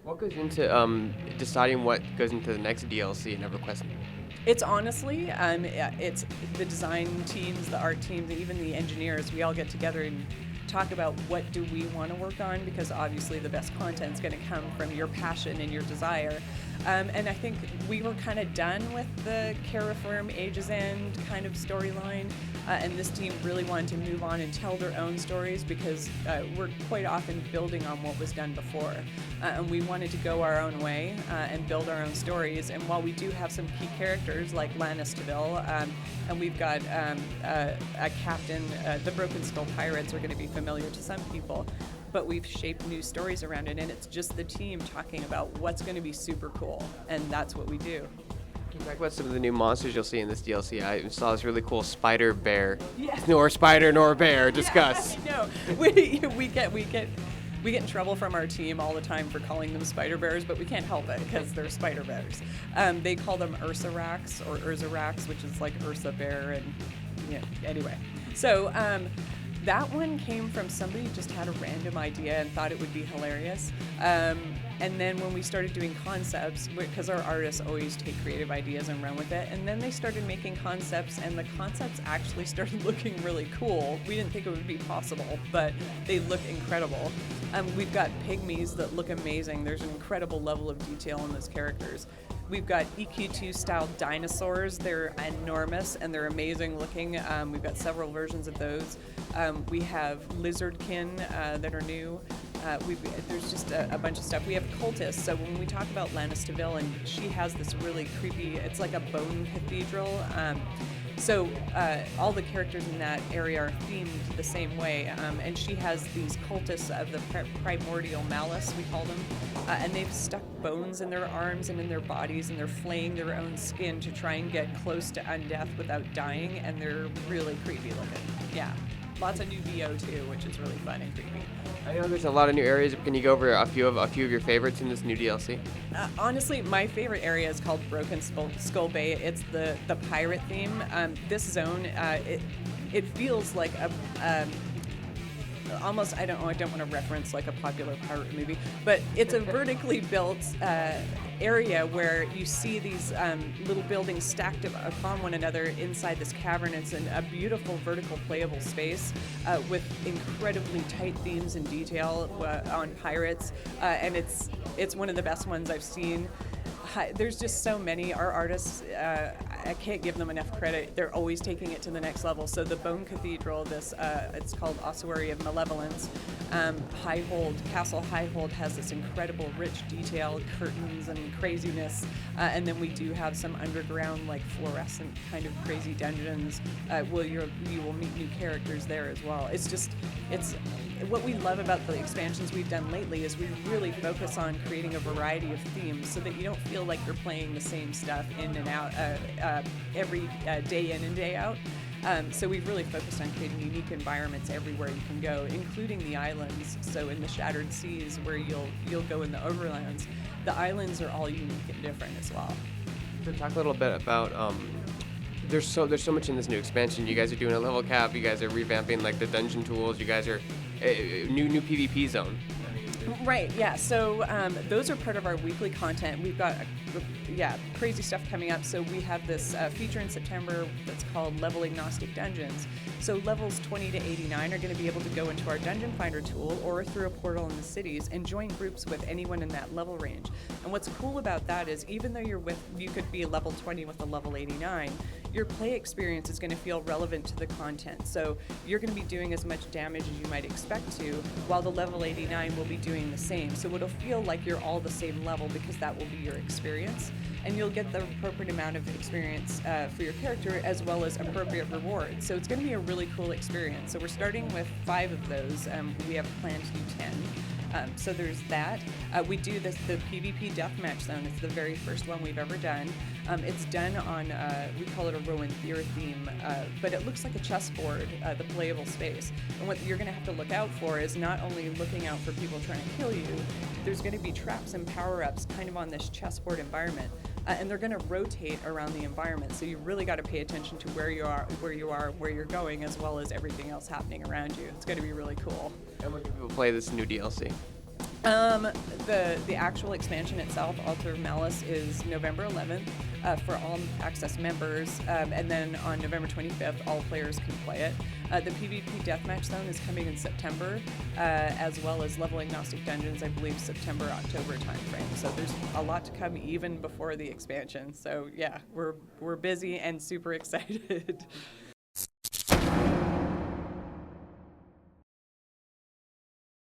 What goes into deciding what goes into the next DLC in EverQuest? It's honestly, it's the design teams, the art teams, and even the engineers. We all get together and talk about what do we want to work on, because obviously the best content is going to come from your passion and your desire. And I think we were kind of done with the Caraform Age's End kind of storyline, and this team really wanted to move on and tell their own stories, because we're quite often building on what was done before. And we wanted to go our own way and build our own stories. And while we do have some key characters like Lannisterville, and we've got a captain, the Broken Skull Pirates are going to be familiar to some people, but we've shaped new stories around it, and it's just the team talking about what's going to be super cool, and that's what we do. Can you talk about some of the new monsters you'll see in this DLC? I saw this really cool spider bear. Yes. Nor spider nor bear. Discuss. Yeah, no, we get in trouble from our team all the time for calling them spider bears, but we can't help it because they're spider bears. They call them Ursarax or Urzarax, which is like Ursa bear, and anyway. So that one came from somebody who just had a random idea and thought it would be hilarious. And then when we started doing concepts, because our artists always take creative ideas and run with it, and then they started making concepts, and the concepts actually started looking really cool. We didn't think it would be possible, but they look incredible. We've got pygmies that look amazing. There's an incredible level of detail in those characters. We've got EQ2 style dinosaurs. They're enormous and they're amazing looking. We've got several versions of those. We have lizardkin that are new. There's just a bunch of stuff. We have cultists. So when we talk about Lannisterville, and she has this really creepy, it's like a bone cathedral. So all the characters in that area are themed the same way, and she has these cultists of the primordial malice, we call them, and they've stuck bones in their arms and in their bodies, and they're flaying their own skin to try and get close to undeath without dying, and they're really creepy looking. Yeah, lots of new VO too, which is really fun and creepy. I know there's a lot of new areas. Can you go over a few of your favorites in this new DLC? Honestly, my favorite area is called Broken Skull Bay. It's the pirate theme. This zone, it feels like a almost, I don't want to reference like a popular pirate movie, but it's a vertically built area where you see these little buildings stacked upon one another inside this cavern. It's a beautiful vertical playable space with incredibly tight themes and detail on pirates, and it's one of the best ones I've seen. There's just so many. Our artists, I can't give them enough credit. They're always taking it to the next level. So the Bone Cathedral, it's called Ossuary of Malevolence. Castle Highhold has this incredible rich detail, curtains and craziness. And then we do have some underground, like fluorescent kind of crazy dungeons. You will meet new characters there as well. It's what we love about the expansions we've done lately is we really focus on creating a variety of themes so that you don't feel like you're playing the same stuff in and out every day in and day out. So we've really focused on creating unique environments everywhere you can go, including the islands. So in the Shattered Seas, where you'll go in the overlands, the islands are all unique and different as well. So talk a little bit about there's so much in this new expansion. You guys are doing a level cap. You guys are revamping like the dungeon tools. You guys are new PvP zone. Right, yeah. So those are part of our weekly content. We've got, crazy stuff coming up. So we have this feature in September that's called Level Agnostic Dungeons. So levels 20 to 89 are going to be able to go into our Dungeon Finder tool or through a portal in the cities and join groups with anyone in that level range. And what's cool about that is even though you could be a level 20 with a level 89, your play experience is going to feel relevant to the content. So you're going to be doing as much damage as you might expect to, while the level 89 will be doing the same. So it'll feel like you're all the same level because that will be your experience. And you'll get the appropriate amount of experience for your character as well as appropriate rewards. So it's going to be a really cool experience. So we're starting with 5 of those. We have a plan to do 10. So there's that. We do the Pvp Deathmatch Zone. It's the very first one we've ever done. It's done on, we call it a Rowan Thier theme, but it looks like a chessboard, the playable space. And what you're going to have to look out for is not only looking out for people trying to kill you, there's going to be traps and power-ups kind of on this chessboard environment. And they're going to rotate around the environment. So you really got to pay attention to where you're going, as well as everything else happening around you. It's going to be really cool. And when can people play this new DLC? The actual expansion itself, Altar of Malice, is November 11th for all access members, and then on November 25th, all players can play it. The PvP Deathmatch Zone is coming in September, as well as level agnostic dungeons, I believe September, October timeframe. So there's a lot to come even before the expansion. So yeah, we're busy and super excited.